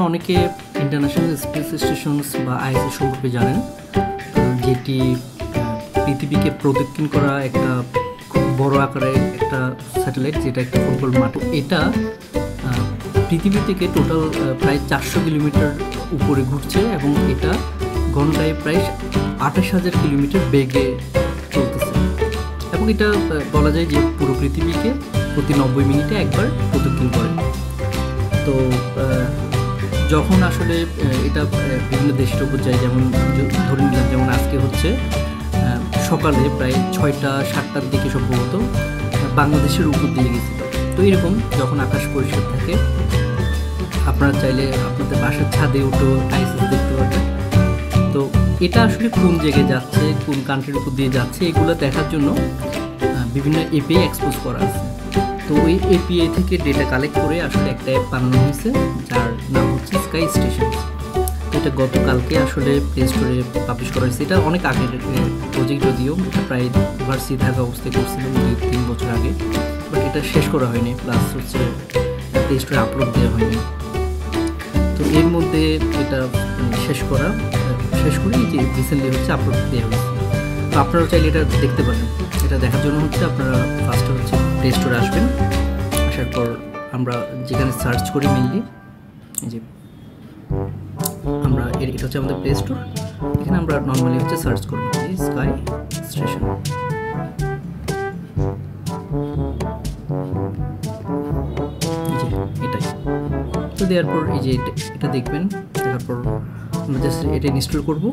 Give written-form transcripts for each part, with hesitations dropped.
অনেকে international space stations বা ISS সম্পর্কে জানেন, যেটি পৃথিবীকে প্রদক্ষিণ করা একটা খুব বড় আকারের একটা স্যাটেলাইট, যেটা একটা ফুটবল মাঠ। এটা পৃথিবী থেকে টোটাল প্রায় 400 কিলোমিটার উপরে ঘুরছে এবং এটা ঘন্টায় প্রায় 28,000 কিলোমিটার বেগে চলতেছে। এবং এটা বলা যায় যে পুরো পৃথিবীকে প্রতি 90 মিনিটে একবার প্রদক্ষিণ করে। তো যখন আসলে এটা বিভিন্ন দেশের উপর যায়, যেমন ধরে নিলাম যেমন আজকে হচ্ছে সকালে প্রায় 6টা-7টার দিকে সম্ভবত বাংলাদেশের উপর দিয়ে গেছিল। তো এরকম যখন আকাশ পরিষ্কার থাকে, আপনারা চাইলে আপনাদের বাসার ছাদে উঠেও আইএসএস দেখতে পাবেন। তো এটা আসলে কোন জায়গায় যাচ্ছে, কোন কান্ট্রির উপর দিয়ে যাচ্ছে, এগুলো দেখার জন্য বিভিন্ন এপিআই এক্সপোজ করা আছে। তো ওই এপিআই থেকে ডেটা কালেক্ট করে আসলে একটা অ্যাপ বানানো হয়েছে, যার নাম হচ্ছে স্কাই স্টেশন। তো এটা গতকালকে আসলে প্লে স্টোরে পাবলিশ করা হয়েছে। এটা অনেক আগের প্রজেক্ট, যদিও প্রায় ভার্সিটি থাকা অবস্থায় করছিলাম 2-3 বছর আগে, বাট এটা শেষ করা হয়নি, প্লাস হচ্ছে প্লে স্টোরে আপলোড দেওয়া হয়নি। তো এর মধ্যে এটা শেষ করে যে রিসেন্টলি হচ্ছে আপলোড দেওয়া হয়েছে। তো আপনারাও চাইলে এটা দেখতে পারেন। এটা দেখার জন্য হচ্ছে আপনারা ফার্স্টে হচ্ছে প্লে স্টোরে আসবেন। আসার পর আমরা যেখানে সার্চ করি মেনলি, যে আমরা এটা হচ্ছে আমাদের প্লে স্টোর, এখানে আমরা নর্মালি হচ্ছে সার্চ করবো স্কাই স্টেশন। এটাই তো দেওয়ার পর এই যে এটা দেখবেন, দেখার পর আমরা জাস্ট এটা ইনস্টল করবো।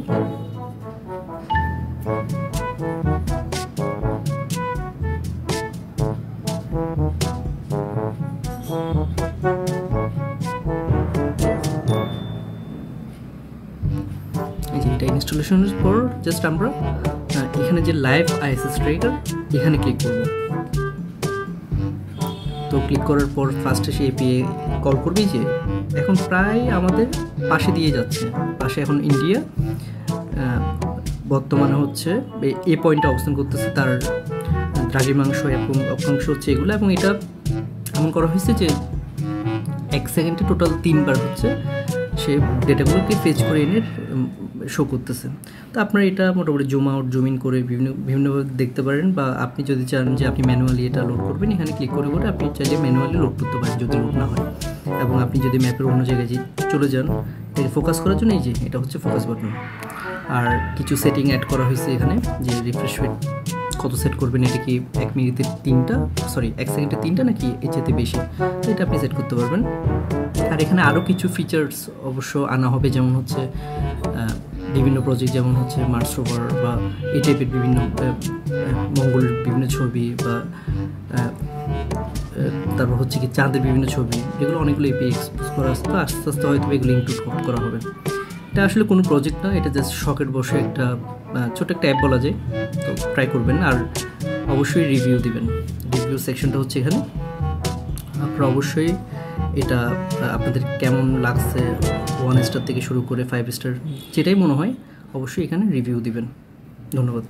এটা ইনস্টলেশনের পর জাস্ট আমরা এখানে যে লাইভ আইএসএস ট্র্যাকার, এখানে ক্লিক করব। তো ক্লিক করার পর ফার্স্টে সে এপিআই কল করবে, যে এখন প্রায় আমাদের পাশে দিয়ে যাচ্ছে। পাশে এখন ইন্ডিয়া বর্তমানে হচ্ছে এ পয়েন্টে অবস্থান করতেছে, তার দ্রাঘিমাংশ এবং অক্ষাংশ হচ্ছে এগুলো। এবং এটা এমন করা হয়েছে যে 1 সেকেন্ডে টোটাল 3বার হচ্ছে সে ডেটাগুলোকে ফেচ করে এনে শো করতেছে। তো আপনারা এটা মোটামুটি জুম আউট জুম ইন করে বিভিন্নভাবে দেখতে পারেন, বা আপনি যদি চান যে আপনি ম্যানুয়ালি এটা লোড করবেন, এখানে ক্লিক করে আপনি চাইলে ম্যানুয়ালি লোড করতে পারেন যদি লোড না হয়। এবং আপনি যদি ম্যাপের অন্য জায়গায় চলে যান, এটাকে ফোকাস করার জন্য এই যে এটা হচ্ছে ফোকাস বাটন। আর কিছু সেটিং অ্যাড করা হয়েছে এখানে, যে রিফ্রেশ রেট কত সেট করবেন, এটা কি 1 মিনিটে 1 সেকেন্ডে 3টা নাকি এর চেয়ে বেশি, তো এটা আপনি সেট করতে পারবেন। আর এখানে আরও কিছু ফিচার্স অবশ্য আনা হবে, যেমন হচ্ছে বিভিন্ন প্রজেক্ট, যেমন হচ্ছে মার্স রোভার বা এই টাইপের বিভিন্ন মঙ্গলের বিভিন্ন ছবি, বা তারপর হচ্ছে কি চাঁদের বিভিন্ন ছবি, এগুলো অনেকগুলো এপিআই এক্সপোজ করা আছে। তো আস্তে আস্তে হয়তো এগুলো ইনক্লুড করা হবে। এটা আসলে কোনো প্রজেক্ট না, এটা জাস্ট শখের বসে একটা ছোট একটা অ্যাপ বলা যায়। তো ট্রাই করবেন, আর অবশ্যই রিভিউ দিবেন। রিভিউ সেকশনটা হচ্ছে এখানে। আপনারা অবশ্যই এটা আপনাদের কেমন লাগছে, 1 স্টার থেকে শুরু করে 5 স্টার, যেটাই মনে হয় অবশ্যই এখানে রিভিউ দিবেন। ধন্যবাদ।